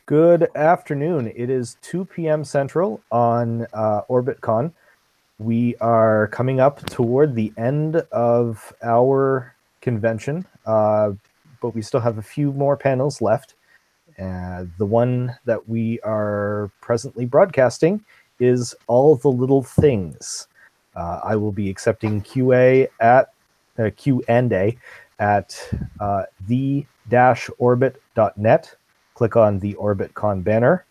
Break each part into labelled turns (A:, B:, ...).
A: Good afternoon. It is 2 p.m. Central on OrbitCon. We are coming up toward the end of our convention, but we still have a few more panels left. The one that we are presently broadcasting is All the Little Things. I will be accepting Q&A at the-orbit.net. Click on the OrbitCon banner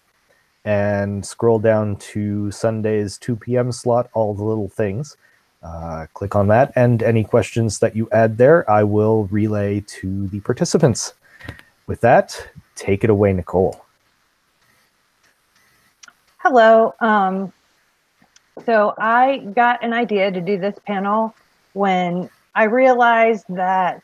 A: and scroll down to Sunday's 2 p.m. slot, All the Little Things. Click on that, and any questions that you add there, I will relay to the participants. With that, take it away, Nicole.
B: Hello. So I got an idea to do this panel when I realized that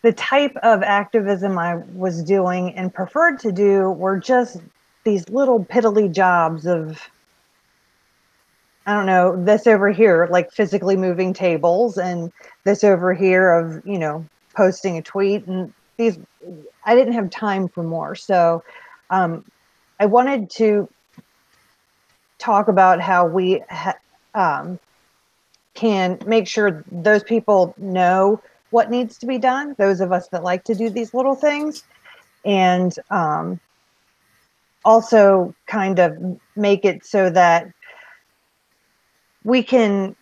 B: the type of activism I was doing and preferred to do were just these little piddly jobs of, I don't know, this over here, like physically moving tables, and this over here of, you know, posting a tweet, and these, I didn't have time for more. So I wanted to talk about how we can make sure those people know what needs to be done, those of us that like to do these little things, and also kind of make it so that we can,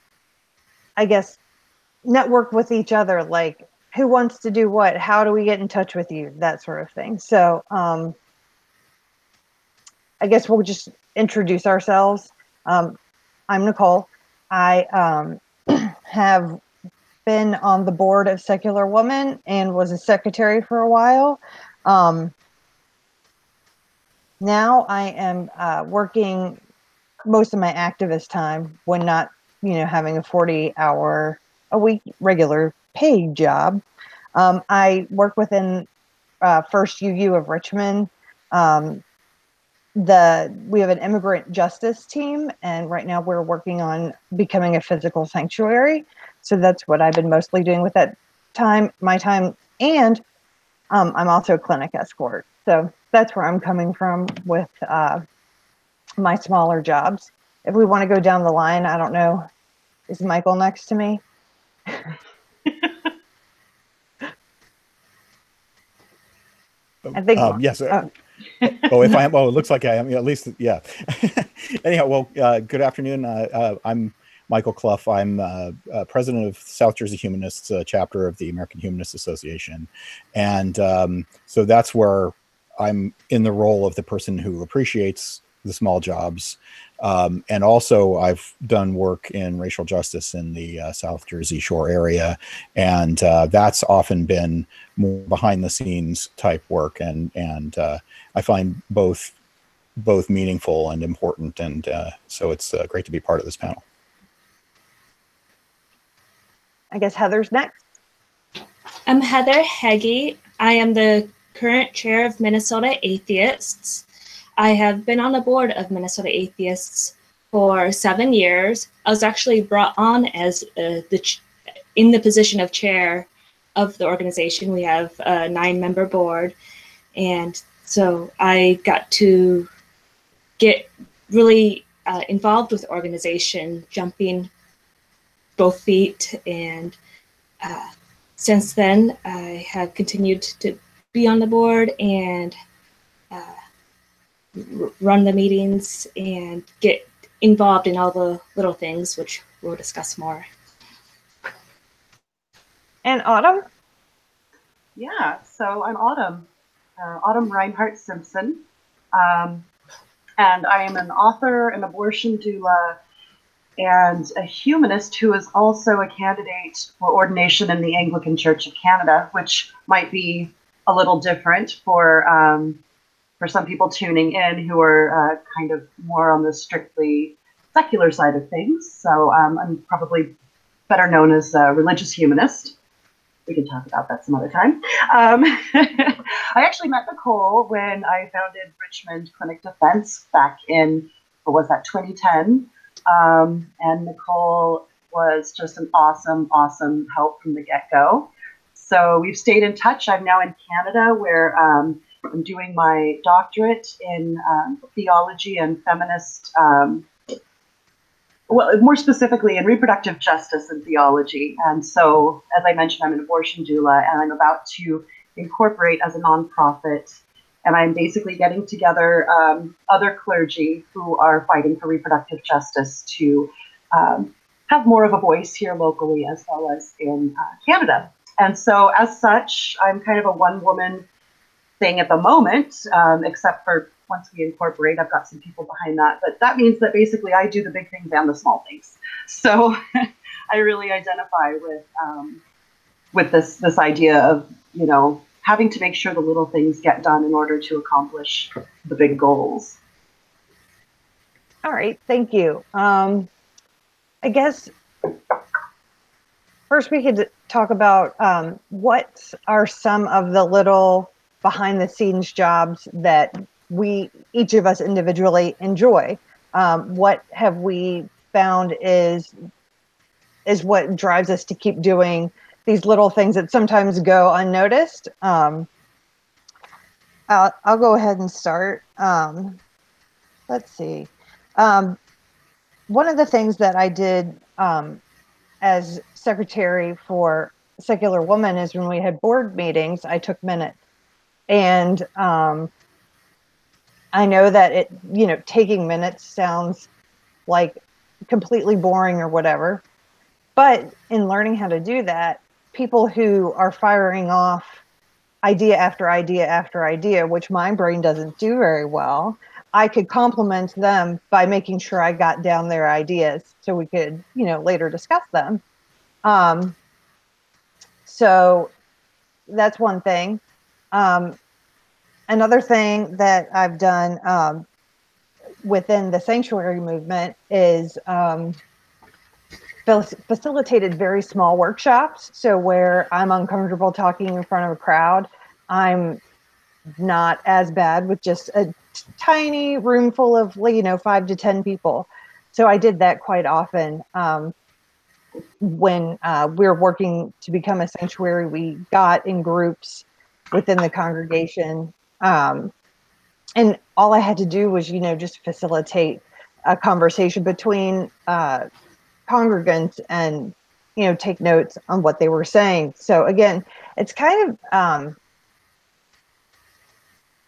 B: I guess, network with each other, like who wants to do what, how do we get in touch with you, that sort of thing. So I guess we'll just introduce ourselves. I'm Nicole. I have been on the board of Secular Woman and was a secretary for a while. Now I am working most of my activist time when not, you know, having a 40-hour-a-week regular paid job. I work within First UU of Richmond. We have an immigrant justice team, and right now we're working on becoming a physical sanctuary. So that's what I've been mostly doing with that time, my time. And I'm also a clinic escort. So that's where I'm coming from with my smaller jobs. If we want to go down the line, I don't know, is Michael next to me? I think
C: yes. If I am, it looks like I am. At least, yeah. Anyhow, well, good afternoon. I'm Michael Clough. I'm president of South Jersey Humanists, chapter of the American Humanist Association, and so that's where I'm in the role of the person who appreciates the small jobs, and also I've done work in racial justice in the South Jersey Shore area, and that's often been more behind the scenes type work, and I find both meaningful and important, and so it's great to be part of this panel.
B: I guess Heather's next.
D: I'm Heather Heggie. I am the current chair of Minnesota Atheists. I have been on the board of Minnesota Atheists for 7 years. I was actually brought on as in the position of chair of the organization. We have a 9-member board, and so I got to get really involved with the organization, jumping both feet, and since then I have continued to be on the board and run the meetings and get involved in all the little things, which we'll discuss more.
B: And Autumn?
E: Yeah, so I'm Autumn Reinhardt Simpson, and I am an author, an abortion doula, and a humanist who is also a candidate for ordination in the Anglican Church of Canada, which might be a little different for some people tuning in who are kind of more on the strictly secular side of things. So I'm probably better known as a religious humanist. We can talk about that some other time. I actually met Nicole when I founded Richmond Clinic Defense back in, what was that, 2010. And Nicole was just an awesome help from the get-go. So we've stayed in touch. I'm now in Canada, where I'm doing my doctorate in theology and feminist, well, more specifically in reproductive justice and theology. And so, as I mentioned, I'm an abortion doula, and I'm about to incorporate as a nonprofit. And I'm basically getting together other clergy who are fighting for reproductive justice to have more of a voice here locally as well as in Canada. And so as such, I'm kind of a one-woman thing at the moment, except for once we incorporate, I've got some people behind that. But that means that basically I do the big things and the small things. So I really identify with this idea of, you know, having to make sure the little things get done in order to accomplish the big goals.
B: All right, thank you. I guess first we could talk about what are some of the little behind the scenes jobs that each of us individually enjoy. What have we found is what drives us to keep doing these little things that sometimes go unnoticed. I'll go ahead and start. Let's see. One of the things that I did as secretary for Secular Woman is when we had board meetings, I took minutes. And I know that taking minutes sounds like completely boring or whatever, but in learning how to do that, people who are firing off idea after idea after idea, which my brain doesn't do very well, I could compliment them by making sure I got down their ideas so we could, later discuss them. So that's one thing. Another thing that I've done within the sanctuary movement is facilitated very small workshops. So where I'm uncomfortable talking in front of a crowd, I'm not as bad with just a tiny room full of 5 to 10 people. So I did that quite often. When we were working to become a sanctuary, we got in groups within the congregation. And all I had to do was, just facilitate a conversation between congregants and, take notes on what they were saying. So again, it's kind of,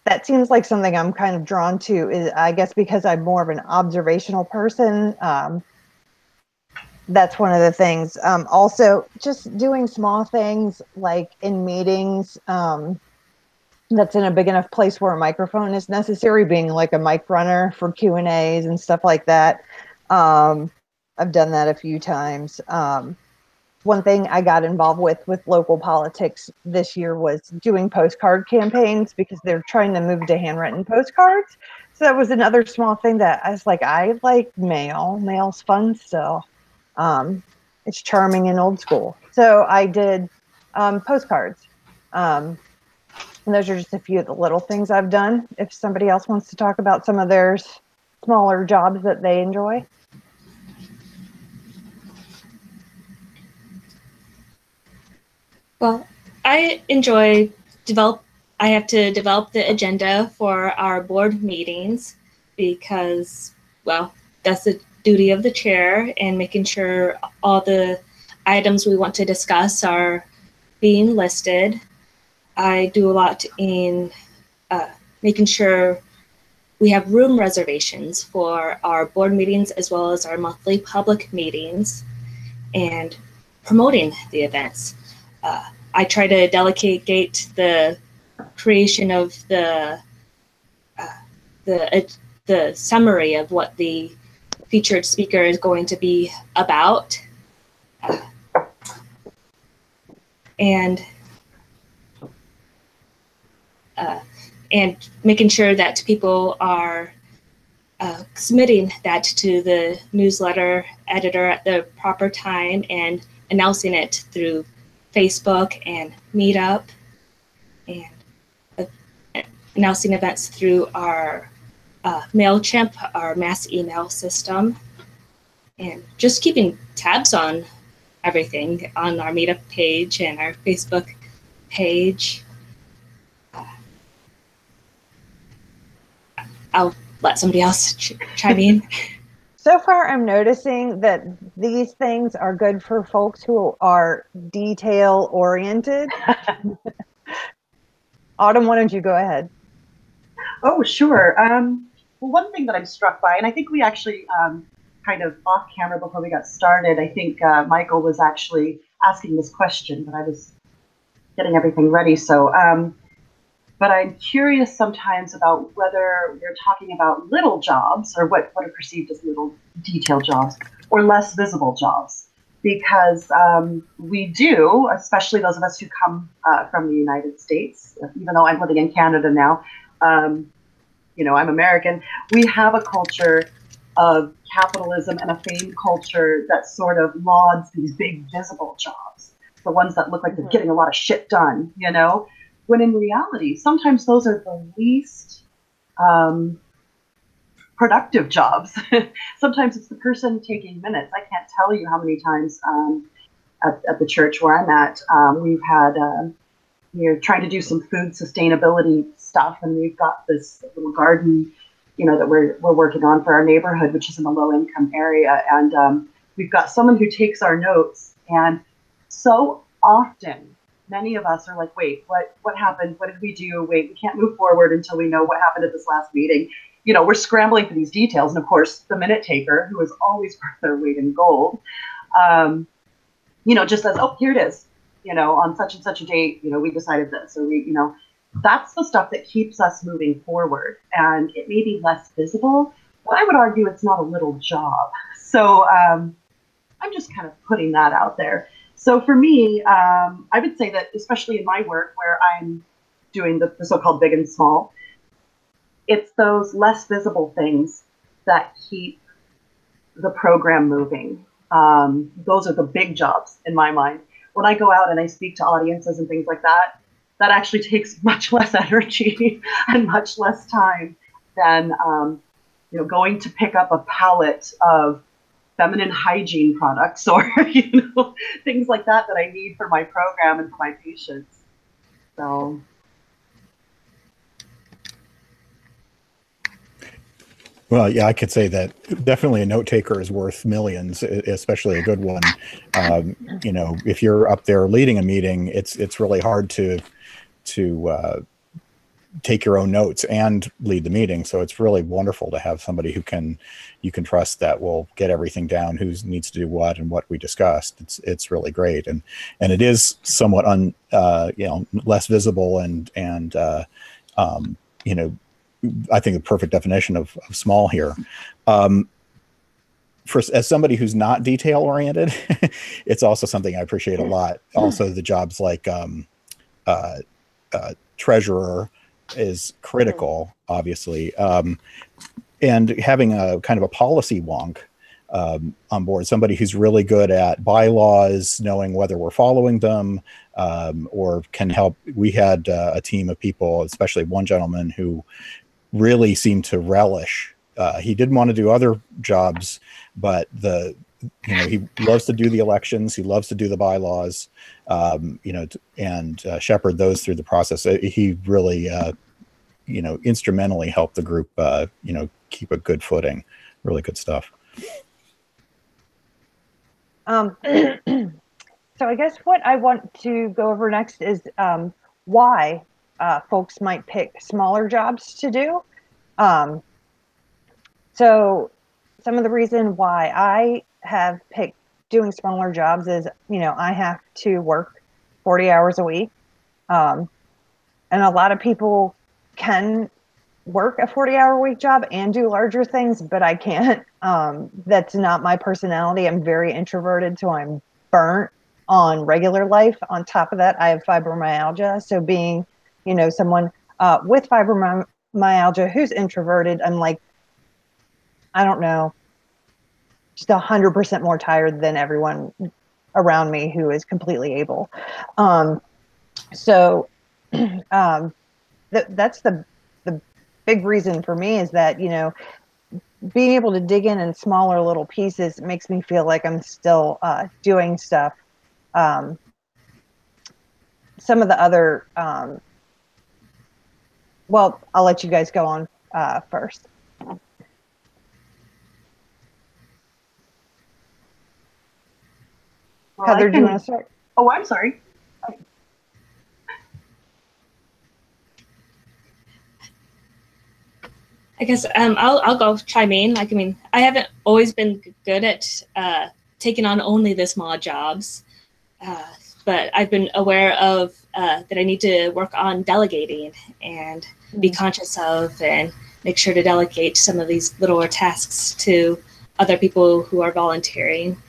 B: that seems like something I'm kind of drawn to, is I guess because I'm more of an observational person. That's one of the things. Also, just doing small things like in meetings, that's in a big enough place where a microphone is necessary, being like a mic runner for Q&As and stuff like that. I've done that a few times. One thing I got involved with local politics this year was doing postcard campaigns, because they're trying to move to handwritten postcards. So that was another small thing that I was like, I like mail. Mail's fun still. It's charming and old school. So I did postcards. And those are just a few of the little things I've done. If somebody else wants to talk about some of their smaller jobs that they enjoy.
D: Well, I have to develop the agenda for our board meetings because, well, that's the duty of the chair, and making sure all the items we want to discuss are being listed. I do a lot in making sure we have room reservations for our board meetings as well as our monthly public meetings, and promoting the events. I try to delegate the creation of the summary of what the featured speaker is going to be about, and making sure that people are submitting that to the newsletter editor at the proper time and announcing it through Facebook and Meetup, and announcing events through our MailChimp, our mass email system, and just keeping tabs on everything on our Meetup page and our Facebook page. I'll let somebody else chime in.
B: So far, I'm noticing that these things are good for folks who are detail oriented. Autumn, why don't you go ahead?
E: Oh, sure. Well, one thing that I'm struck by, and I think we actually kind of off camera before we got started, I think Michael was actually asking this question, but I was getting everything ready. So, but I'm curious sometimes about whether we're talking about little jobs or what are perceived as little detail jobs or less visible jobs. Because we do, especially those of us who come from the United States, even though I'm living in Canada now, you know, I'm American, we have a culture of capitalism and a fame culture that sort of lauds these big visible jobs, the ones that look like they're getting a lot of shit done, you know? When in reality, sometimes those are the least productive jobs. Sometimes it's the person taking minutes. I can't tell you how many times at the church where I'm at, we've had, we're trying to do some food sustainability stuff, and we've got this little garden, you know, that we're working on for our neighborhood, which is in a low income area. And we've got someone who takes our notes, and so often, many of us are like, wait, what happened? What did we do? Wait, we can't move forward until we know what happened at this last meeting. You know, we're scrambling for these details. And of course, the minute taker, who is always worth their weight in gold, you know, just says, oh, here it is. You know, on such and such a date, you know, we decided this, or we, you know, that's the stuff that keeps us moving forward. And it may be less visible, but I would argue it's not a little job. So I'm just kind of putting that out there. So for me, I would say that, especially in my work where I'm doing the so-called big and small, it's those less visible things that keep the program moving. Those are the big jobs in my mind. When I go out and I speak to audiences and things like that, that actually takes much less energy and much less time than you know, going to pick up a pallet of feminine hygiene products or, you know, things like that that I need for my program and for my patients. So.
C: Well, yeah, I could say that definitely a note taker is worth millions, especially a good one. You know, if you're up there leading a meeting, it's really hard to take your own notes and lead the meeting. So it's really wonderful to have somebody who you can trust that will get everything down, who needs to do what and what we discussed. It's really great, and it is somewhat you know, less visible and you know, I think the perfect definition of small here. As somebody who's not detail oriented, it's also something I appreciate a lot. Also, the jobs like treasurer is critical, obviously, and having a kind of a policy wonk on board, somebody who's really good at bylaws, knowing whether we're following them, or can help. We had a team of people, especially one gentleman who really seemed to relish. He didn't want to do other jobs, but you know, he loves to do the elections. He loves to do the bylaws, you know, and shepherd those through the process. He really, you know, instrumentally helped the group, you know, keep a good footing. Really good stuff.
B: So I guess what I want to go over next is why folks might pick smaller jobs to do. So some of the reason why I have picked doing smaller jobs is, you know, I have to work 40 hours a week. And a lot of people can work a 40-hour-a-week job and do larger things, but I can't. That's not my personality. I'm very introverted, so I'm burnt on regular life. On top of that, I have fibromyalgia. So being, you know, someone with fibromyalgia who's introverted, I'm like, I don't know, just 100% more tired than everyone around me who is completely able. So that's the big reason for me, is that, you know, being able to dig in smaller little pieces makes me feel like I'm still doing stuff. some of the other, well, I'll let you guys go on first.
E: Well,
B: Heather, do you want to start?
E: Oh, I'm sorry.
D: I guess I'll go chime in. Like, I mean, I haven't always been good at taking on only the small jobs, but I've been aware of that I need to work on delegating and be conscious of and make sure to delegate some of these littler tasks to other people who are volunteering.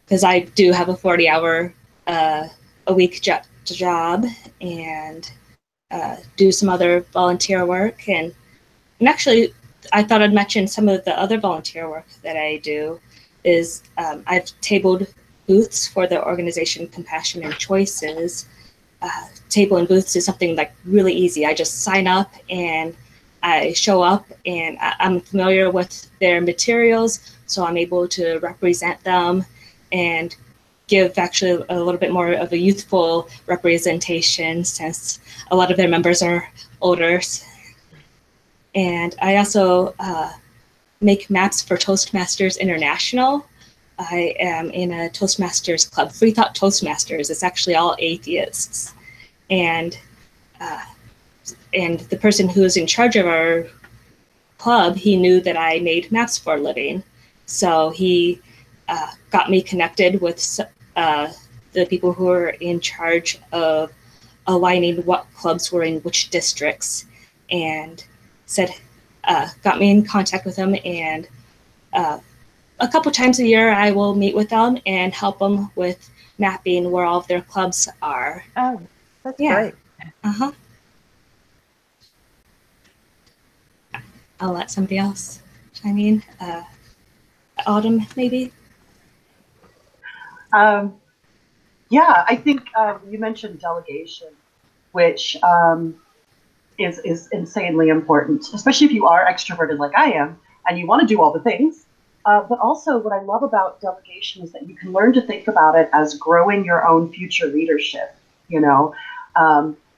D: Because I do have a 40-hour a week job and do some other volunteer work. And actually, I thought I'd mention some of the other volunteer work that I do is I've tabled booths for the organization Compassion and Choices. Tabling booths is something like really easy. I just sign up and I show up, and I'm familiar with their materials, so I'm able to represent them and give actually a little bit more of a youthful representation since a lot of their members are older. And I also make maps for Toastmasters International. I am in a Toastmasters club, Free Thought Toastmasters. It's actually all atheists. And the person who is in charge of our club, he knew that I made maps for a living. So he got me connected with the people who are in charge of aligning what clubs were in which districts, and got me in contact with them. And a couple times a year, I will meet with them and help them with mapping where all of their clubs are.
B: Oh, that's great.
D: Uh-huh. I'll let somebody else chime in. Autumn, maybe?
E: Yeah, I think you mentioned delegation, which is insanely important, especially if you are extroverted like I am and you want to do all the things. But also what I love about delegation is that you can learn to think about it as growing your own future leadership, you know?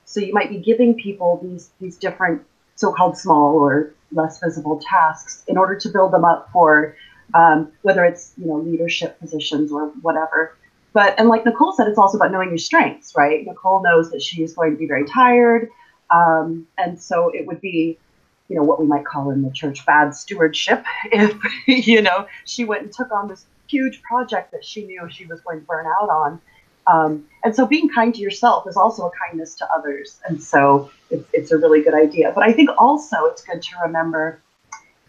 E: So you might be giving people these different so-called small or less visible tasks in order to build them up for whether it's, you know, leadership positions or whatever. And like Nicole said, it's also about knowing your strengths, right? Nicole knows that she is going to be very tired. And so it would be, you know, what we might call in the church bad stewardship if, you know, she went and took on this huge project that she knew she was going to burn out on. And so being kind to yourself is also a kindness to others. And so it's a really good idea. But I think also it's good to remember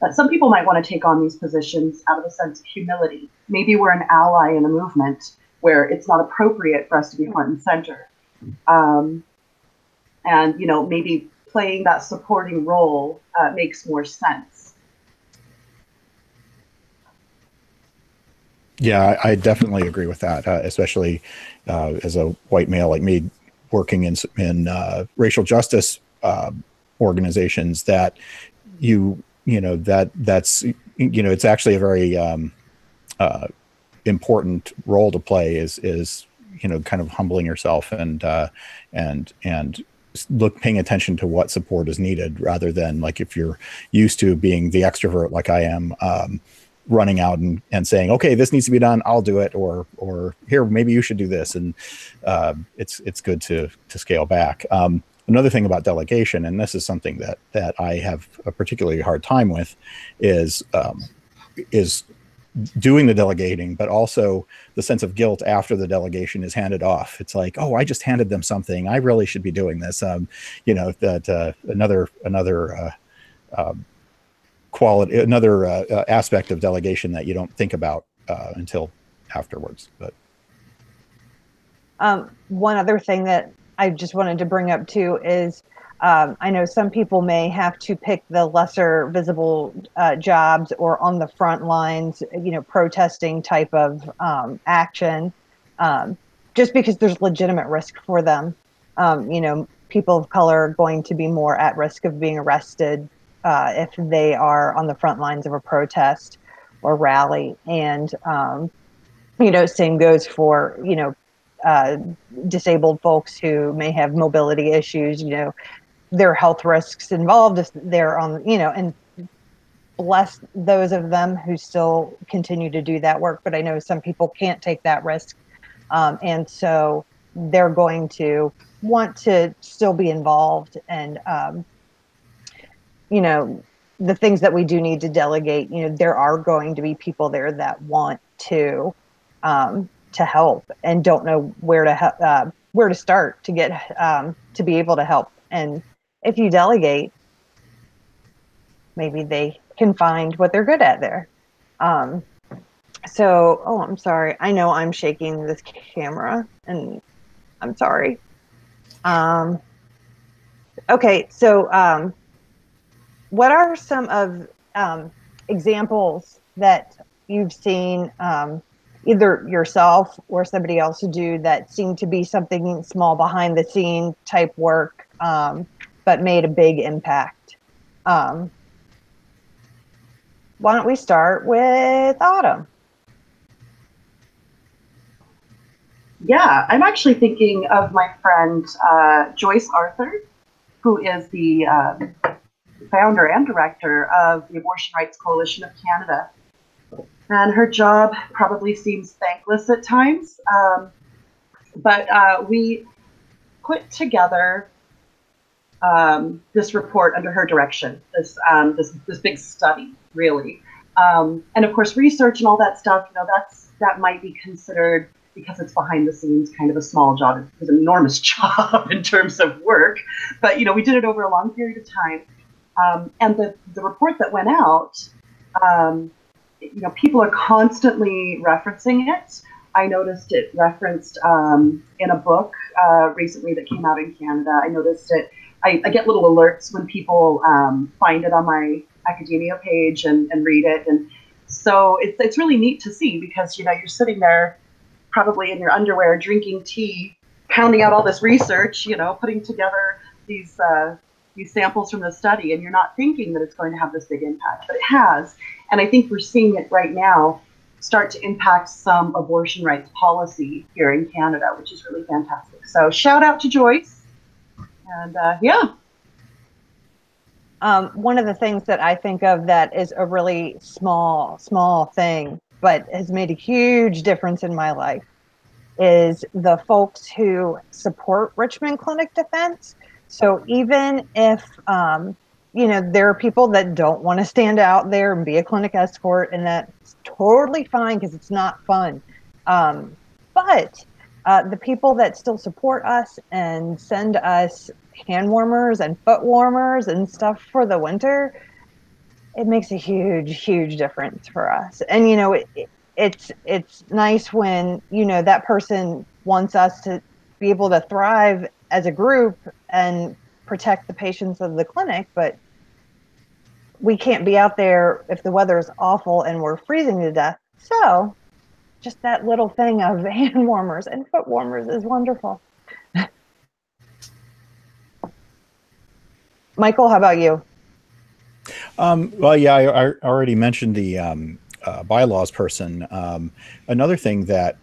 E: that some people might want to take on these positions out of a sense of humility. Maybe we're an ally in a movement where it's not appropriate for us to be front and center. And, you know, maybe playing that supporting role makes more sense.
C: Yeah, I definitely agree with that, especially as a white male like me working in racial justice organizations, that that's it's actually a very important role to play is kind of humbling yourself and paying attention to what support is needed, rather than like if you're used to being the extrovert like I am, running out and saying, okay, this needs to be done, I'll do it, or here, maybe you should do this. And it's good to scale back. Another thing about delegation, and this is something that I have a particularly hard time with, is doing the delegating, but also the sense of guilt after the delegation is handed off. It's like, oh, I just handed them something, I really should be doing this. Another quality, another aspect of delegation that you don't think about until afterwards. But
B: one other thing that I just wanted to bring up too is I know some people may have to pick the lesser visible jobs or on the front lines, protesting type of action, just because there's legitimate risk for them. People of color are going to be more at risk of being arrested if they are on the front lines of a protest or rally. And, same goes for, disabled folks who may have mobility issues, you know, there are health risks involved if they're on, you know, and bless those of them who still continue to do that work. But I know some people can't take that risk. And so they're going to want to still be involved. And, you know, the things that we do need to delegate, you know, there are going to be people there that want to help and don't know where to start to get to be able to help. And if you delegate, maybe they can find what they're good at there. So, oh, I'm sorry. I know I'm shaking this camera, and I'm sorry. Okay, so what are some of examples that you've seen either yourself or somebody else do that seem to be something small behind the scene type work, but made a big impact? Why don't we start with Autumn?
E: Yeah, I'm actually thinking of my friend Joyce Arthur, who is the founder and director of the Abortion Rights Coalition of Canada. And her job probably seems thankless at times, but we put together this report under her direction, this big study, really. And of course, research and all that stuff, you know, that might be considered, because it's behind the scenes, kind of a small job. It's an enormous job in terms of work, but you know, we did it over a long period of time. And the report that went out, you know, people are constantly referencing it. I noticed it referenced in a book recently that came out in Canada. I noticed it. I get little alerts when people find it on my academia page and read it, and so it's really neat to see, because you know, you're sitting there probably in your underwear drinking tea, pounding out all this research, you know, putting together these samples from the study, and you're not thinking that it's going to have this big impact, but it has. And I think we're seeing it right now start to impact some abortion rights policy here in Canada, which is really fantastic. So shout out to Joyce. And yeah.
B: One of the things that I think of that is a really small thing, but has made a huge difference in my life, is the folks who support Richmond Clinic Defense. So even if, you know, there are people that don't want to stand out there and be a clinic escort, and that's totally fine because it's not fun. But the people that still support us and send us hand warmers and foot warmers and stuff for the winter, it makes a huge difference for us. And you know, it's nice when, you know, that person wants us to be able to thrive as a group and protect the patients of the clinic, but we can't be out there if the weather is awful and we're freezing to death. So just that little thing of hand warmers and foot warmers is wonderful. Michael, how about you?
C: Well, yeah, I already mentioned the bylaws person. Another thing that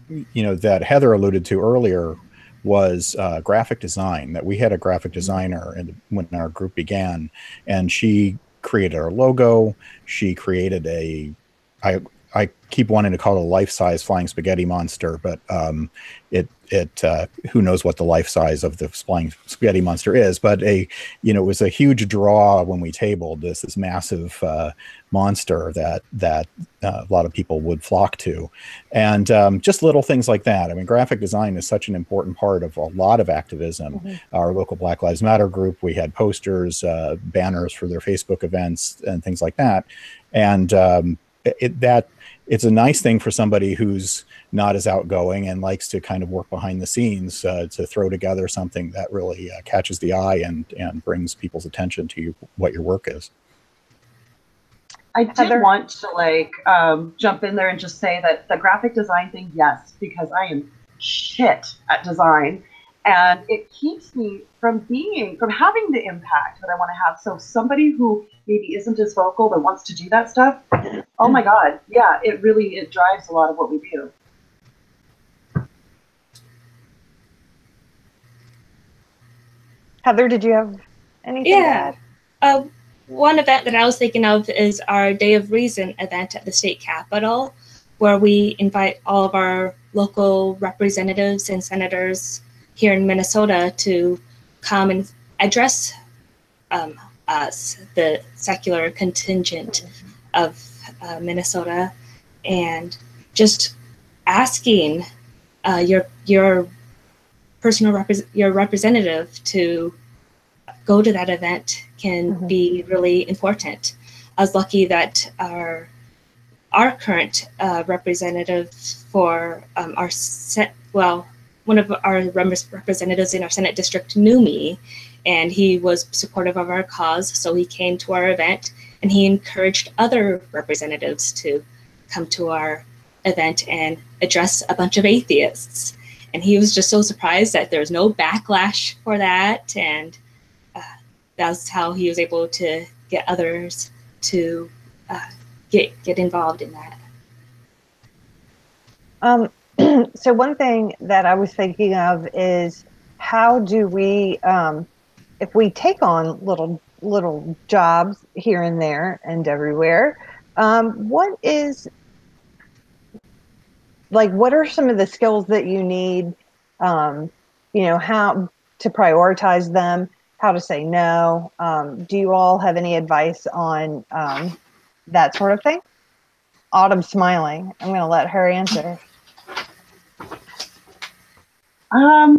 C: you know, that Heather alluded to earlier was graphic design. That we had a graphic designer when our group began, and she created our logo. She created I keep wanting to call it a life-size flying spaghetti monster, but who knows what the life size of the flying spaghetti monster is, but you know, it was a huge draw when we tabled this massive monster that a lot of people would flock to. And just little things like that. I mean, graphic design is such an important part of a lot of activism. Mm-hmm. Our local Black Lives Matter group, we had posters, banners for their Facebook events and things like that. And it's a nice thing for somebody who's not as outgoing and likes to kind of work behind the scenes to throw together something that really catches the eye and brings people's attention to what your work is.
E: I did want to jump in there and just say that the graphic design thing, yes, because I am shit at design, and it keeps me from having the impact that I want to have. So somebody who maybe isn't as vocal but wants to do that stuff, oh my God, yeah, it drives a lot of what we do.
B: Heather, did you have anything to
D: Yeah.
B: add?
D: One event that I was thinking of is our Day of Reason event at the state capitol, where we invite all of our local representatives and senators here in Minnesota to come and address us, the secular contingent of Minnesota, and just asking your your representative to go to that event can be really important. I was lucky that our current representative for one of our representatives in our Senate district knew me, and he was supportive of our cause, so he came to our event, and he encouraged other representatives to come to our event and address a bunch of atheists. And he was just so surprised that there was no backlash for that, and that's how he was able to get others to get involved in that.
B: So one thing that I was thinking of is, how do we, if we take on little jobs here and there and everywhere, what are some of the skills that you need, how to prioritize them, how to say no? Do you all have any advice on that sort of thing? Autumn's smiling. I'm going to let her answer.
E: I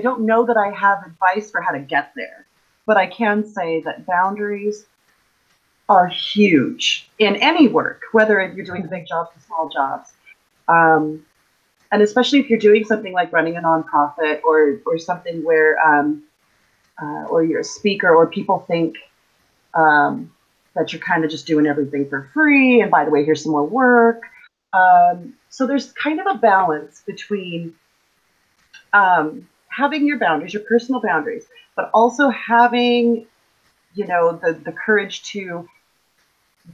E: don't know that I have advice for how to get there, but I can say that boundaries are huge in any work, whether you're doing big jobs or small jobs. And especially if you're doing something like running a nonprofit or something where, or you're a speaker, or people think that you're kind of just doing everything for free. And by the way, here's some more work. So there's kind of a balance between having your boundaries, your personal boundaries, but also having, the courage to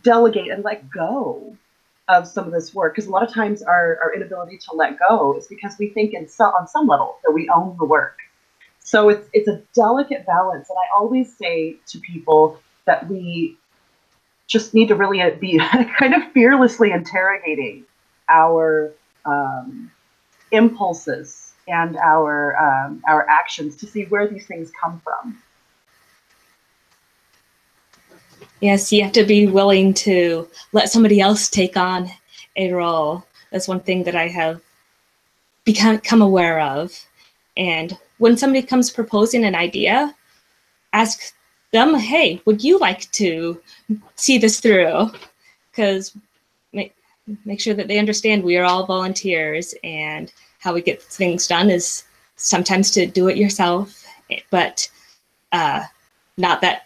E: delegate and let go of some of this work. Because a lot of times our inability to let go is because we think on some level that we own the work. So it's a delicate balance. And I always say to people that we just need to really be kind of fearlessly interrogating our impulses and our actions to see where these things come from.
D: Yes, you have to be willing to let somebody else take on a role. That's one thing that I have become aware of. And when somebody comes proposing an idea, ask them, hey, would you like to see this through? Because make sure that they understand we are all volunteers, and how we get things done is sometimes to do it yourself, but not that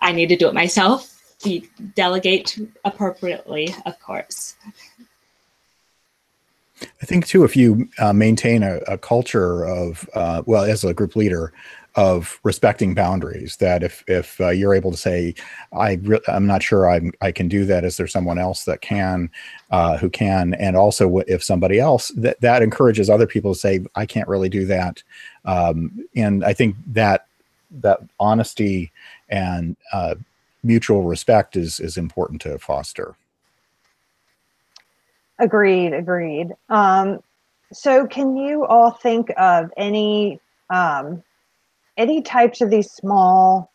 D: I need to do it myself. You delegate appropriately, of course.
C: I think too, if you maintain a culture of, as a group leader, of respecting boundaries, that if you're able to say, I'm not sure I can do that, is there someone else that can, who can? And also if somebody else, that encourages other people to say, I can't really do that. And I think that honesty and mutual respect is important to foster.
B: Agreed. So can you all think of any types of these small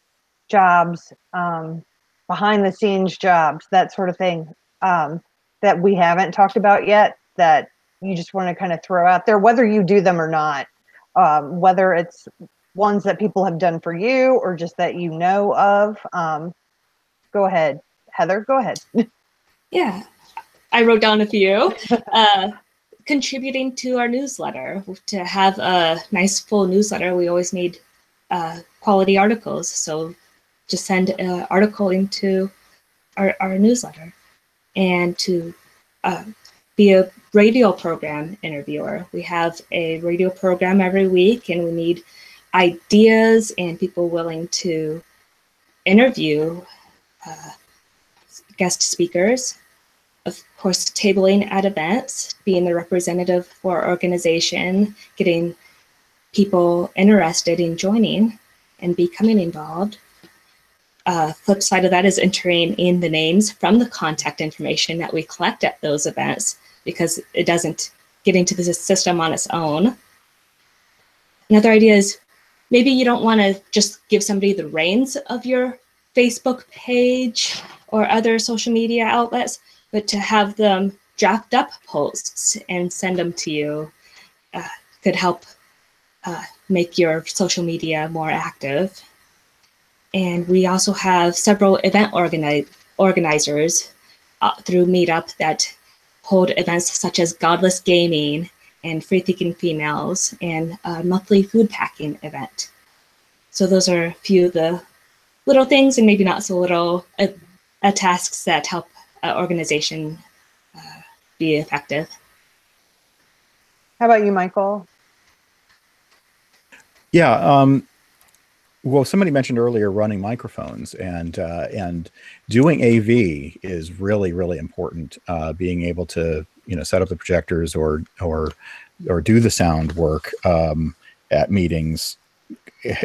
B: jobs, behind the scenes jobs, that sort of thing, that we haven't talked about yet, that you just want to kind of throw out there, whether you do them or not, whether it's ones that people have done for you or just that you know of? Go ahead, Heather, go ahead.
D: Yeah, I wrote down a few. Contributing to our newsletter. To have a nice full newsletter, we always need quality articles. So just send an article into our newsletter. And to be a radio program interviewer. We have a radio program every week, and we need ideas and people willing to interview guest speakers. Of course, tabling at events, being the representative for our organization, getting people interested in joining and becoming involved. Flip side of that is entering in the names from the contact information that we collect at those events, because it doesn't get into the system on its own. Another idea is maybe you don't want to just give somebody the reins of your Facebook page or other social media outlets, but to have them draft up posts and send them to you could help make your social media more active. And we also have several event organizers through Meetup that hold events such as Godless Gaming and Free Thinking Females and a monthly food packing event. So those are a few of the little things and maybe not so little tasks that help an organization be effective.
B: How about you, Michael?
C: Yeah. Well, somebody mentioned earlier running microphones, and doing AV is really, really important. Being able to set up the projectors or do the sound work at meetings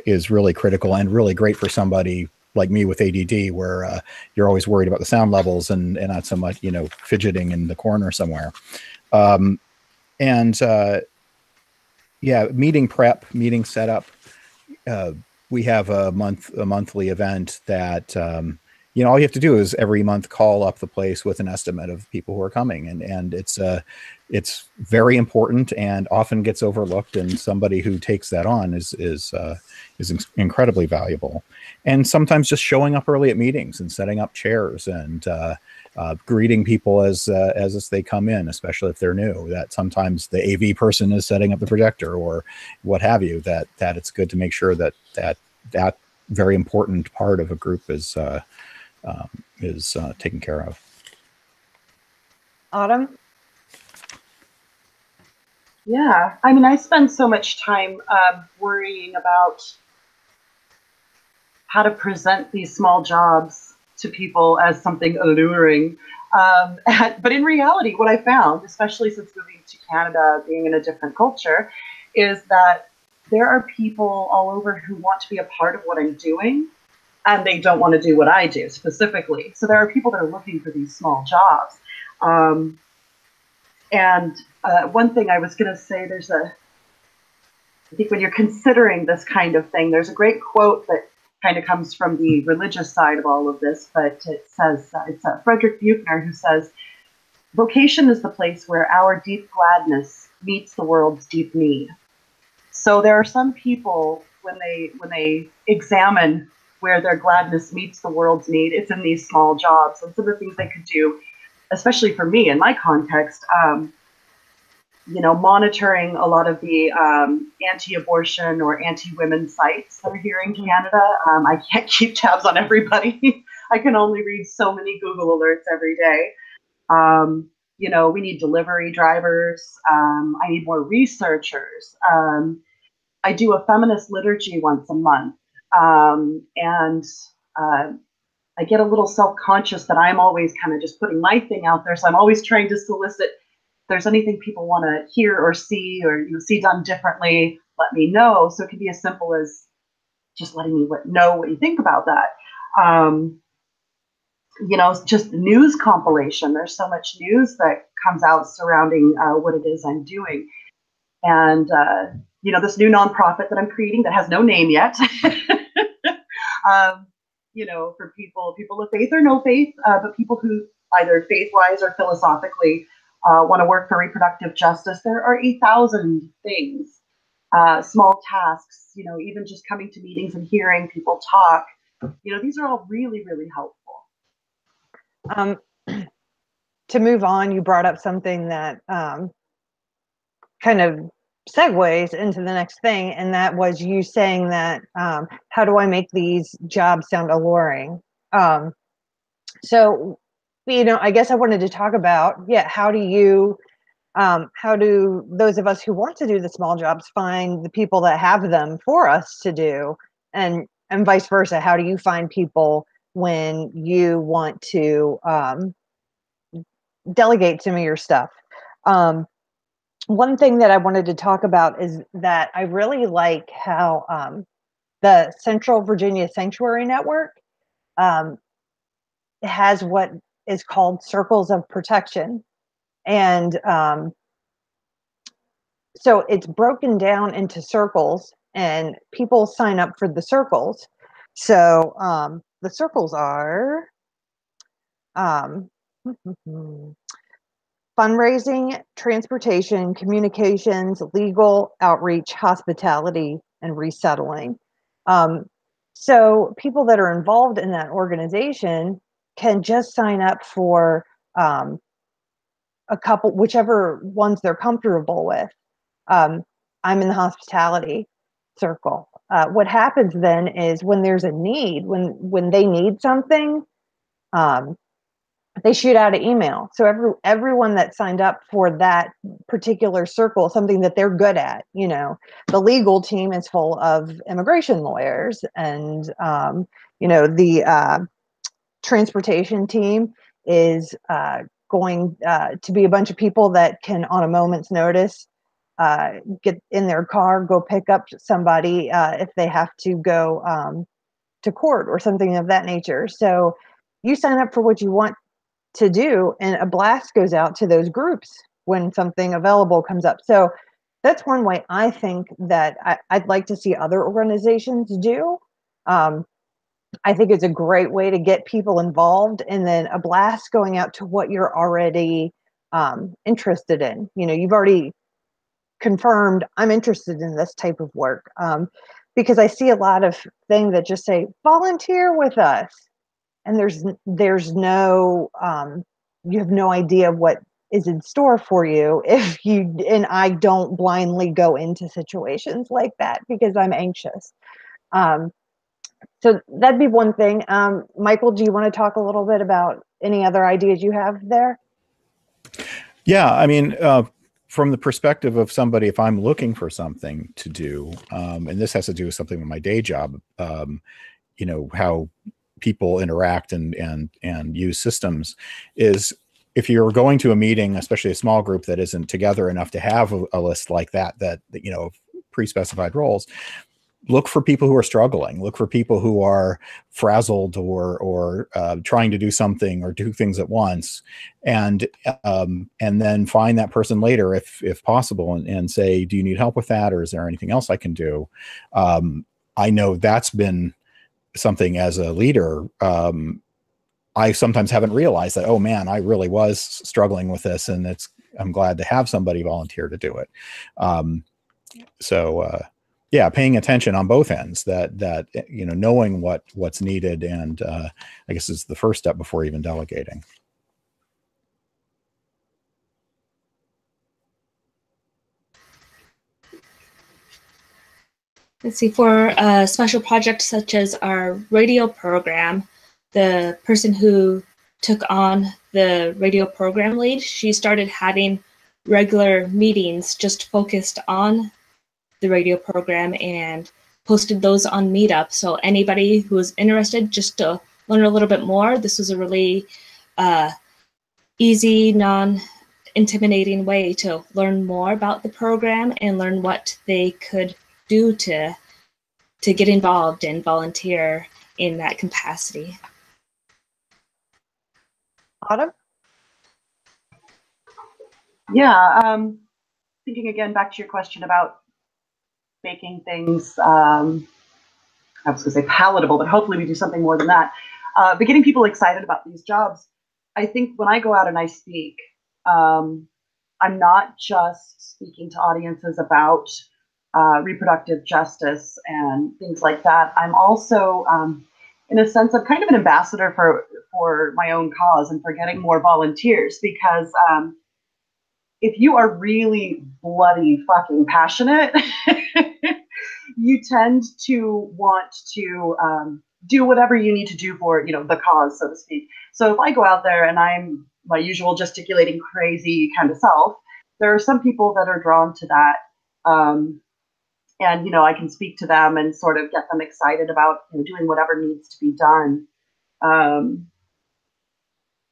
C: is really critical and really great for somebody like me with ADD, where you're always worried about the sound levels and not so much fidgeting in the corner somewhere. Yeah, meeting prep, meeting setup. We have a monthly event that all you have to do is every month call up the place with an estimate of people who are coming, and it's very important and often gets overlooked, and somebody who takes that on is incredibly valuable. And sometimes just showing up early at meetings and setting up chairs and greeting people as they come in, especially if they're new, that sometimes the AV person is setting up the projector or what have you, that it's good to make sure that very important part of a group is taken care of.
B: Autumn?
E: Yeah, I mean, I spend so much time worrying about how to present these small jobs to people as something alluring. But in reality, what I found, especially since moving to Canada, being in a different culture, is that there are people all over who want to be a part of what I'm doing, and they don't want to do what I do specifically. So there are people that are looking for these small jobs. One thing I was going to say, I think when you're considering this kind of thing, there's a great quote that kind of comes from the religious side of all of this, but it says, it's Frederick Buechner who says, "Vocation is the place where our deep gladness meets the world's deep need." So there are some people, when they examine where their gladness meets the world's need, it's in these small jobs. And some of the things they could do, especially for me in my context, monitoring a lot of the anti-abortion or anti-women sites that are here in Canada. I can't keep tabs on everybody. I can only read so many Google alerts every day. We need delivery drivers. I need more researchers. I do a feminist liturgy once a month. I get a little self-conscious that I'm always kind of just putting my thing out there. So I'm always trying to solicit, if there's anything people want to hear or see or see done differently, let me know. So it can be as simple as just letting me know what you think about that. Just news compilation. There's so much news that comes out surrounding what it is I'm doing. And, this new nonprofit that I'm creating that has no name yet, for people of faith or no faith, but people who either faith-wise or philosophically want to work for reproductive justice. There are 8,000 things, small tasks, even just coming to meetings and hearing people talk. These are all really, really helpful.
B: To move on, you brought up something that kind of segues into the next thing, and that was you saying that how do I make these jobs sound alluring? So I guess I wanted to talk about how do those of us who want to do the small jobs find the people that have them for us to do, and vice versa? How do you find people when you want to delegate some of your stuff? one thing that I wanted to talk about is that I really like how the Central Virginia Sanctuary Network has what is called circles of protection. And so it's broken down into circles, and people sign up for the circles. So the circles are fundraising, transportation, communications, legal, outreach, hospitality, and resettling. So people that are involved in that organization can just sign up for a couple, whichever ones they're comfortable with. I'm in the hospitality circle. What happens then is when there's a need, when they need something, they shoot out an email. So everyone that signed up for that particular circle, something that they're good at, you know, the legal team is full of immigration lawyers, and you know, the transportation team is going to be a bunch of people that can, on a moment's notice, get in their car, go pick up somebody if they have to go to court or something of that nature. So you sign up for what you want to do, and a blast goes out to those groups when something available comes up. So that's one way I think that I'd like to see other organizations do. I think it's a great way to get people involved, and then a blast going out to what you're already interested in. You know, you've already confirmed, I'm interested in this type of work, because I see a lot of things that just say volunteer with us, and there's no you have no idea what is in store for you if you, and I don't blindly go into situations like that because I'm anxious. So that'd be one thing. Michael, do you want to talk a little bit about any other ideas you have there?
C: Yeah, I mean, from the perspective of somebody, if I'm looking for something to do, and this has to do with something with my day job, you know, how people interact and use systems, is if you're going to a meeting, especially a small group that isn't together enough to have a list like that, you know, pre-specified roles, look for people who are struggling, look for people who are frazzled or trying to do something or do things at once, and then find that person later if possible, and say, do you need help with that, or is there anything else I can do? I know that's been something as a leader. I sometimes haven't realized that, oh man, I really was struggling with this, and I'm glad to have somebody volunteer to do it. Yeah, paying attention on both ends, that you know, knowing what's needed, and I guess is the first step before even delegating.
D: Let's see, for a special project such as our radio program, the person who took on the radio program lead, she started having regular meetings just focused on the radio program and posted those on Meetup. So anybody who was interested just to learn a little bit more, this was a really easy, non-intimidating way to learn more about the program and learn what they could do to get involved and volunteer in that capacity.
B: Autumn?
E: Yeah, thinking again back to your question about making things, I was going to say palatable, but hopefully we do something more than that. But getting people excited about these jobs. I think when I go out and I speak, I'm not just speaking to audiences about reproductive justice and things like that. I'm also, in a sense, I'm kind of an ambassador for my own cause and for getting more volunteers, because if you are really bloody fucking passionate, you tend to want to do whatever you need to do for, you know, the cause, so to speak. So if I go out there and I'm my usual gesticulating crazy kind of self, there are some people that are drawn to that. And, you know, I can speak to them and sort of get them excited about, you know, doing whatever needs to be done.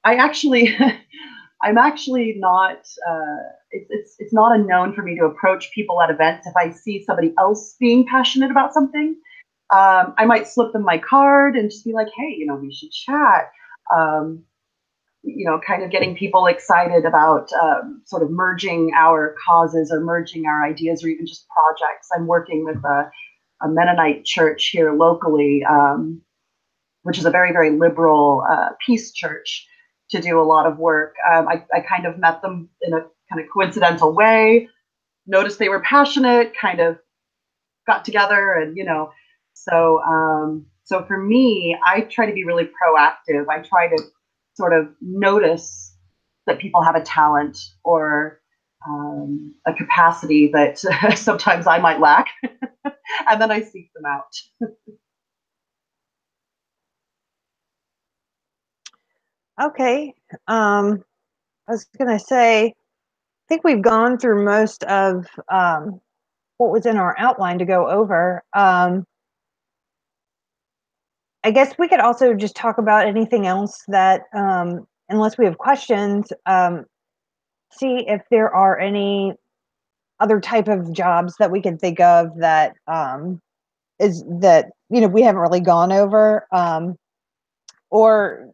E: I actually, I'm actually not it's not unknown for me to approach people at events if I see somebody else being passionate about something. I might slip them my card and just be like, hey, we should chat. Kind of getting people excited about sort of merging our causes or merging our ideas or even just projects. I'm working with a Mennonite church here locally, which is a very, very liberal peace church, to do a lot of work. I kind of met them in a kind of coincidental way, noticed they were passionate, kind of got together, and so for me, I try to be really proactive. I try to sort of notice that people have a talent or a capacity that sometimes I might lack, and then I seek them out.
B: Okay. I was going to say, I think we've gone through most of what was in our outline to go over. I guess we could also just talk about anything else that, unless we have questions, see if there are any other type of jobs that we can think of that is that, we haven't really gone over, or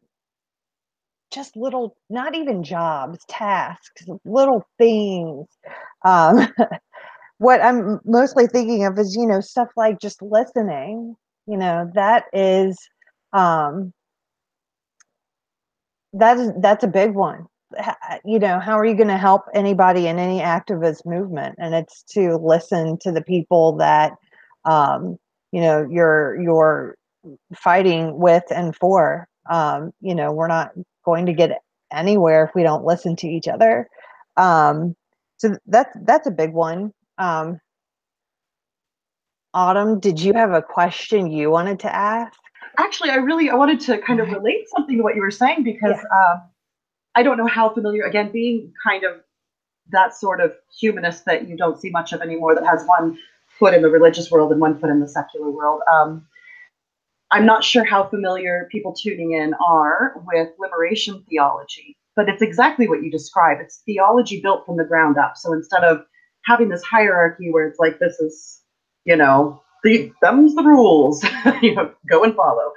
B: just little, not even jobs, tasks, little things. What I'm mostly thinking of is, stuff like just listening, that is, that's a big one. How are you going to help anybody in any activist movement? And it's to listen to the people that, you're fighting with and for. We're not going to get anywhere if we don't listen to each other. So that's a big one. Autumn, did you have a question you wanted to ask?
E: Actually, I wanted to kind of relate something to what you were saying, because I don't know how familiar, again, being kind of that sort of humanist that you don't see much of anymore, that has one foot in the religious world and one foot in the secular world. I'm not sure how familiar people tuning in are with liberation theology, but it's exactly what you describe. It's theology built from the ground up. So instead of having this hierarchy where it's like, this is, them's the rules, go and follow.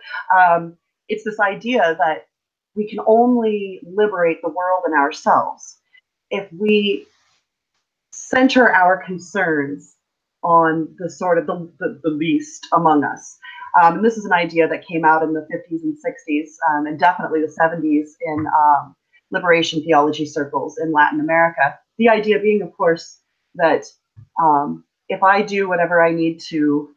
E: It's this idea that we can only liberate the world and ourselves if we center our concerns on the sort of the least among us. And this is an idea that came out in the 50s and 60s, and definitely the 70s in liberation theology circles in Latin America. The idea being, of course, that if I do whatever I need to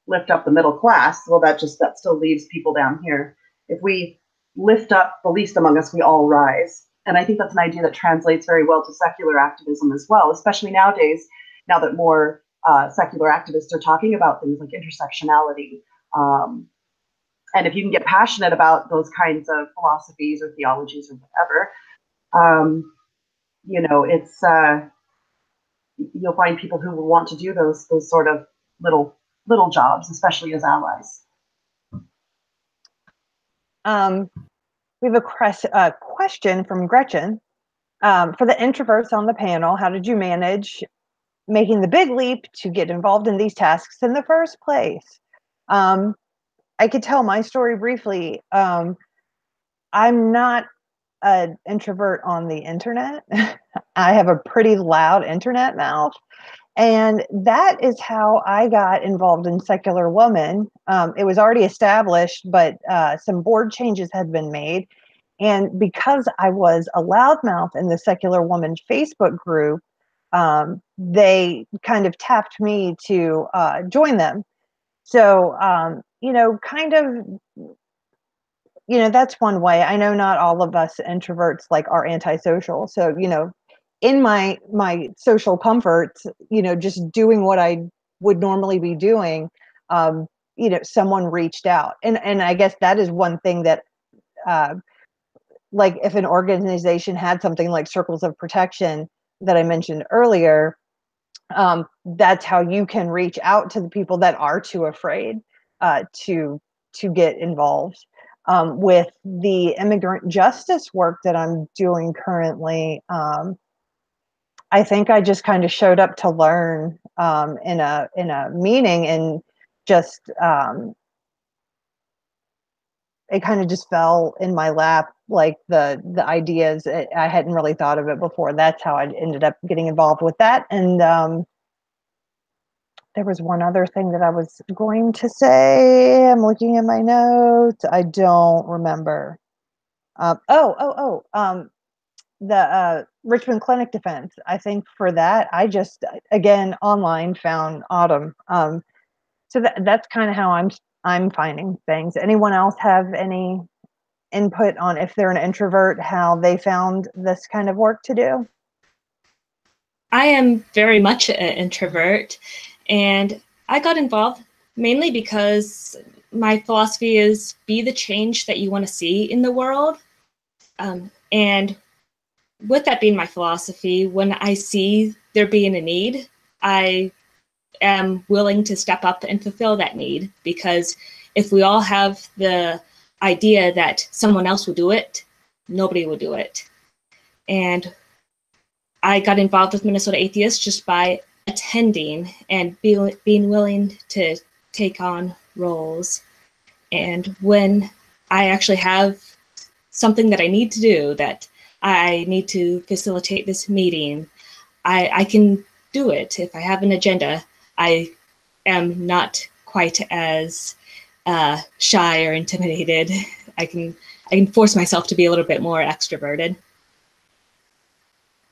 E: lift up the middle class, well, that still leaves people down here. If we lift up the least among us, we all rise. And I think that's an idea that translates very well to secular activism as well, especially nowadays, now that more secular activists are talking about things like intersectionality. And if you can get passionate about those kinds of philosophies or theologies or whatever, it's you'll find people who will want to do those sort of little jobs, especially as allies.
B: We have a question from Gretchen. For the introverts on the panel, how did you manage making the big leap to get involved in these tasks in the first place? I could tell my story briefly. I'm not an introvert on the internet. I have a pretty loud internet mouth. And that is how I got involved in Secular Woman. It was already established, but some board changes had been made. And because I was a loudmouth in the Secular Woman Facebook group, they kind of tapped me to join them. So, that's one way. I know not all of us introverts are antisocial. So, in my social comforts, just doing what I would normally be doing, someone reached out. And I guess that is one thing that, if an organization had something like Circles of Protection that I mentioned earlier, that's how you can reach out to the people that are too afraid to get involved. With the immigrant justice work that I'm doing currently, I think I just kind of showed up to learn in a meeting, and just it kind of just fell in my lap, like the ideas. I hadn't really thought of it before. That's how I ended up getting involved with that. And there was one other thing that I was going to say. I'm looking at my notes. I don't remember. The Richmond Clinic Defense. I think for that, I just, again, online found Autumn. So that's kind of how I'm finding things. Anyone else have any input on, if they're an introvert, how they found this kind of work to do?
D: I am very much an introvert, and I got involved mainly because my philosophy is be the change that you want to see in the world. And with that being my philosophy, when I see there being a need, I am willing to step up and fulfill that need, because if we all have the idea that someone else will do it, nobody will do it. And I got involved with Minnesota Atheists just by attending and being willing to take on roles. And when I actually have something that I need to do, that I need to facilitate this meeting, I can do it. If I have an agenda, I am not quite as shy or intimidated. I can force myself to be a little bit more extroverted.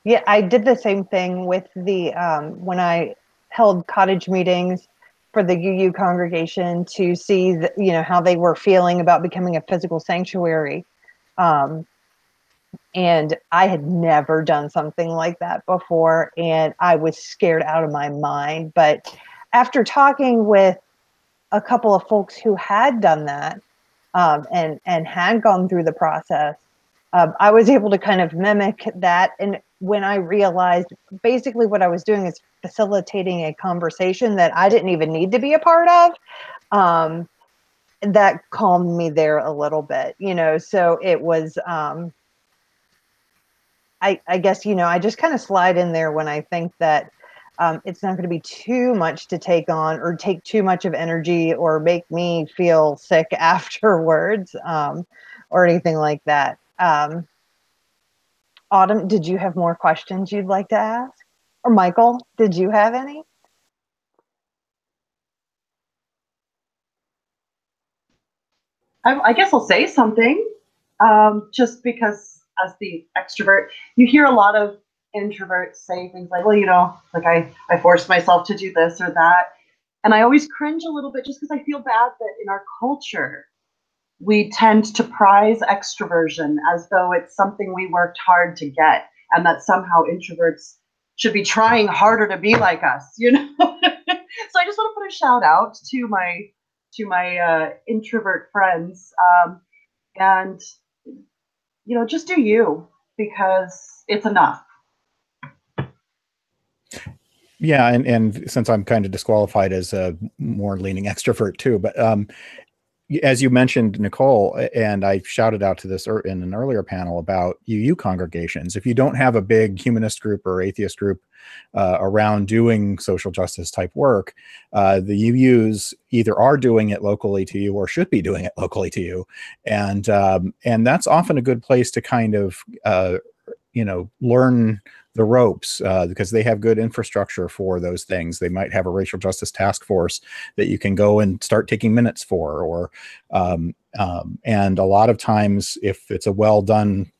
B: Yeah, I did the same thing with the when I held cottage meetings for the UU congregation to see how they were feeling about becoming a physical sanctuary. And I had never done something like that before, and I was scared out of my mind. But after talking with a couple of folks who had done that and had gone through the process, I was able to kind of mimic that. And when I realized basically what I was doing is facilitating a conversation that I didn't even need to be a part of, that calmed me there a little bit, so it was, I guess, I just kind of slide in there when I think that it's not going to be too much to take on or take too much of energy or make me feel sick afterwards, or anything like that. Autumn, did you have more questions you'd like to ask? Or Michael, did you have any?
E: I guess I'll say something, just because as the extrovert, you hear a lot of introverts say things like, well, like I forced myself to do this or that. And I always cringe a little bit just because I feel bad that in our culture, we tend to prize extroversion as though it's something we worked hard to get, and that somehow introverts should be trying harder to be like us, So I just want to put a shout out to my introvert friends, and just do you, because it's enough.
C: Yeah, and since I'm kind of disqualified as a more leaning extrovert too, but as you mentioned, Nicole, and I shouted out to this in an earlier panel about UU congregations. If you don't have a big humanist group or atheist group around doing social justice type work, the UUs either are doing it locally to you or should be doing it locally to you, and that's often a good place to kind of learn the ropes, because they have good infrastructure for those things. They might have a racial justice task force that you can go and start taking minutes for, or and a lot of times, if it's a well done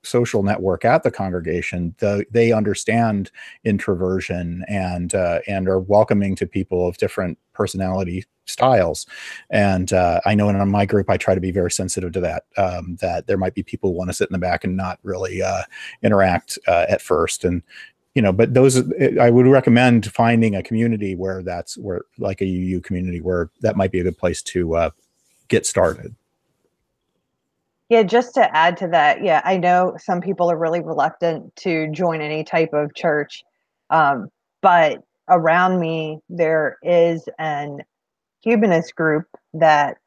C: social network at the congregation, they understand introversion and are welcoming to people of different personality styles. And I know in my group, I try to be very sensitive to that, that there might be people who want to sit in the back and not really interact at first. And, but I would recommend finding a community where like a UU community, where that might be a good place to get started.
B: Yeah, just to add to that, yeah, I know some people are really reluctant to join any type of church, but around me, there is an humanist group that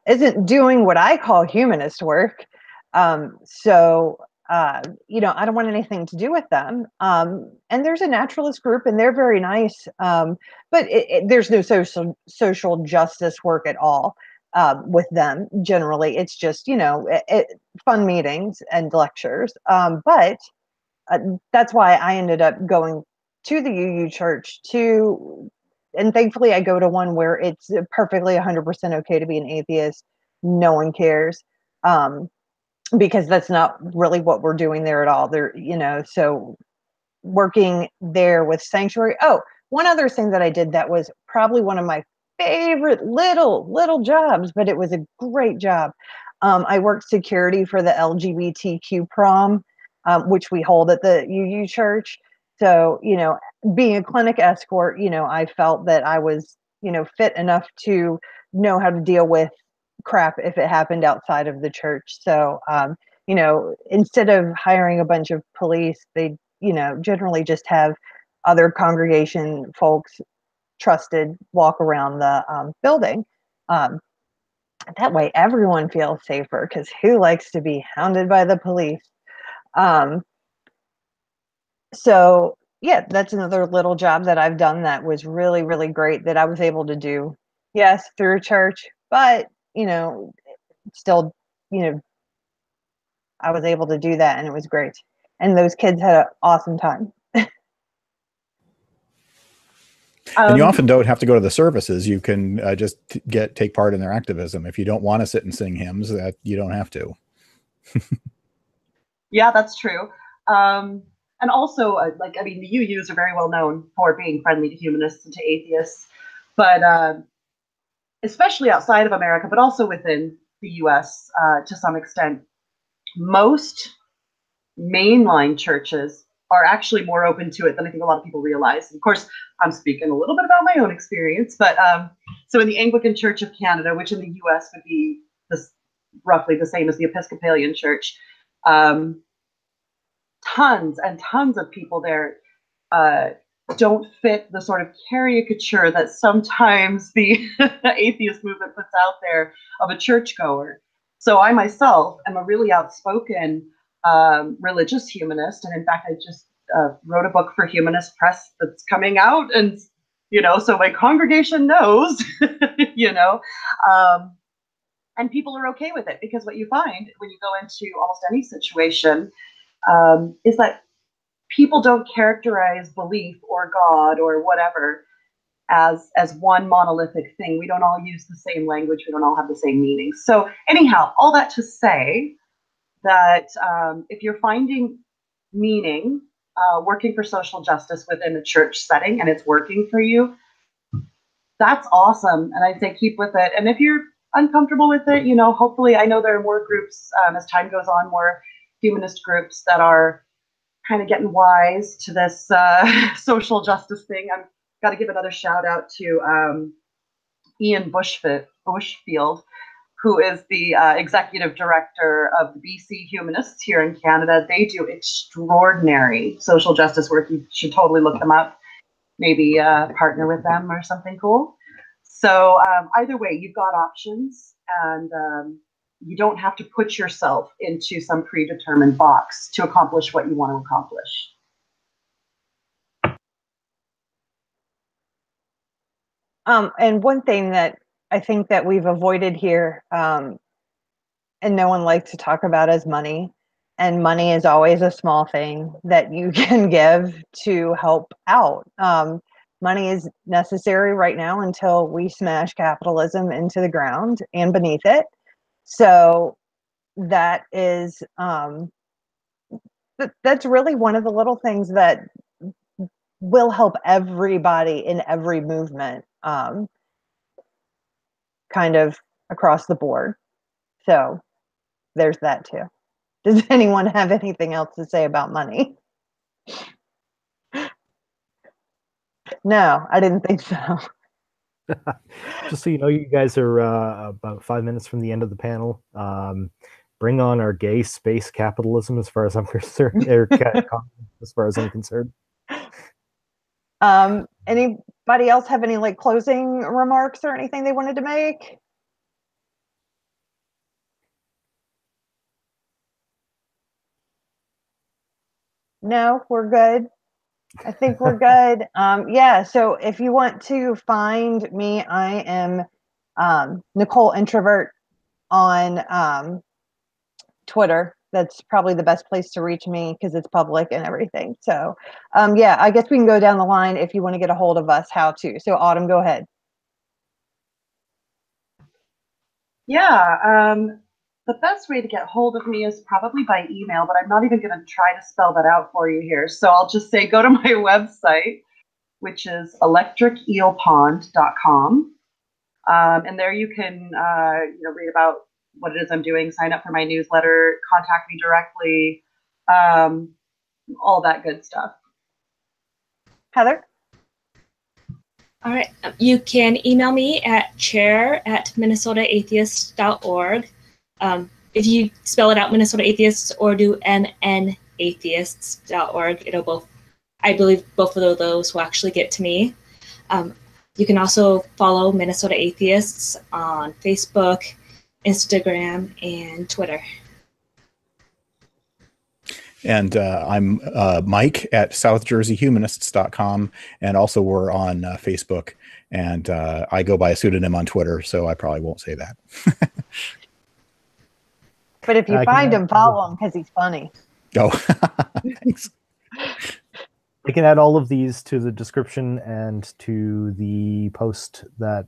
B: isn't doing what I call humanist work. So you know, I don't want anything to do with them. And there's a naturalist group, and they're very nice, but there's no social justice work at all with them. Generally, it's just, you know, fun meetings and lectures. But that's why I ended up going to the UU church and thankfully I go to one where it's perfectly 100% okay to be an atheist. No one cares. Because that's not really what we're doing there at all. There, you know, so working there with Sanctuary. Oh, one other thing that I did that was probably one of my favorite little jobs, but it was a great job. I worked security for the LGBTQ prom, which we hold at the UU church. So, you know, being a clinic escort, you know, I felt that I was, you know, fit enough to know how to deal with crap if it happened outside of the church. So, you know, instead of hiring a bunch of police, they, you know, generally just have other congregation folks trusted walk around the building. That way everyone feels safer, because who likes to be hounded by the police? Um, so yeah, that's another little job that I've done that was really, really great that I was able to do. Yes, through church, but you know, still, you know, I was able to do that and it was great. And those kids had an awesome time.
C: And you often don't have to go to the services. You can just take part in their activism. If you don't want to sit and sing hymns, that you don't have to.
E: Yeah, that's true. And also, like, I mean, the UUs are very well known for being friendly to humanists and to atheists, but especially outside of America, but also within the US to some extent, most mainline churches are actually more open to it than I think a lot of people realize. Of course, I'm speaking a little bit about my own experience, but so in the Anglican Church of Canada, which in the US would be roughly the same as the Episcopalian Church, tons and tons of people there don't fit the sort of caricature that sometimes the atheist movement puts out there of a churchgoer. So I myself am a really outspoken religious humanist, and in fact, I just wrote a book for Humanist Press that's coming out, and you know, so my congregation knows, you know, and people are okay with it, because what you find when you go into almost any situation is that people don't characterize belief or God or whatever as one monolithic thing. We don't all use the same language. We don't all have the same meanings. So anyhow, all that to say that if you're finding meaning working for social justice within a church setting and it's working for you, that's awesome. And I'd say keep with it. And if you're uncomfortable with it, you know, hopefully, I know there are more groups as time goes on, more humanist groups that are kind of getting wise to this social justice thing. I've got to give another shout out to Ian Bushfield, who is the executive director of the BC Humanists here in Canada. They do extraordinary social justice work. You should totally look them up, maybe partner with them or something cool. So either way, you've got options, and you don't have to put yourself into some predetermined box to accomplish what you want to accomplish.
B: And one thing that I think that we've avoided here, and no one likes to talk about, is money. And money is always a small thing that you can give to help out. Money is necessary right now until we smash capitalism into the ground and beneath it. So that is, that's really one of the little things that will help everybody in every movement, kind of across the board. So there's that too. Does anyone have anything else to say about money? No, I didn't think so.
A: Just so you know, you guys are about 5 minutes from the end of the panel. Bring on our gay space capitalism, as far as I'm concerned, as far as I'm concerned.
B: Anybody else have any like closing remarks or anything they wanted to make? No, we're good. I think we're good. Yeah, so if you want to find me, I am Nicole Introvert on Twitter. That's probably the best place to reach me because it's public and everything. So yeah, I guess we can go down the line if you want to get a hold of us, how to. So Autumn, go ahead.
E: Yeah, the best way to get hold of me is probably by email, but I'm not even going to try to spell that out for you here. So I'll just say go to my website, which is electriceelpond.com. And there you can read about what it is I'm doing, sign up for my newsletter, contact me directly, all that good stuff.
B: Heather?
D: All right. You can email me at chair@minnesotaatheists.org. If you spell it out Minnesota Atheists or do mnatheists.org, it'll both, I believe both of those will actually get to me. You can also follow Minnesota Atheists on Facebook, Instagram, and Twitter.
C: And I'm Mike at southjerseyhumanists.com, and also we're on Facebook, and I go by a pseudonym on Twitter, so I probably won't say that.
B: But if you find him, follow him because he's funny.
C: Oh, thanks.
A: I can add all of these to the description and to the post that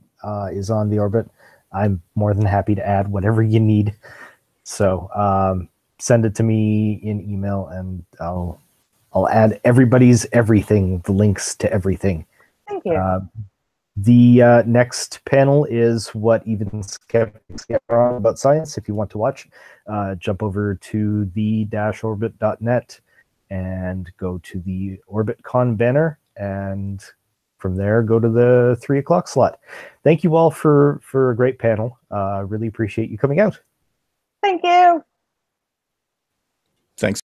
A: is on the Orbit. I'm more than happy to add whatever you need. So send it to me in email, and I'll add everybody's everything, the links to everything.
B: Thank you.
A: The next panel is what even skeptics get wrong about science. If you want to watch, jump over to the-orbit.net and go to the OrbitCon banner, and from there go to the 3 o'clock slot. Thank you all for a great panel. Really appreciate you coming out.
B: Thank you.
C: Thanks.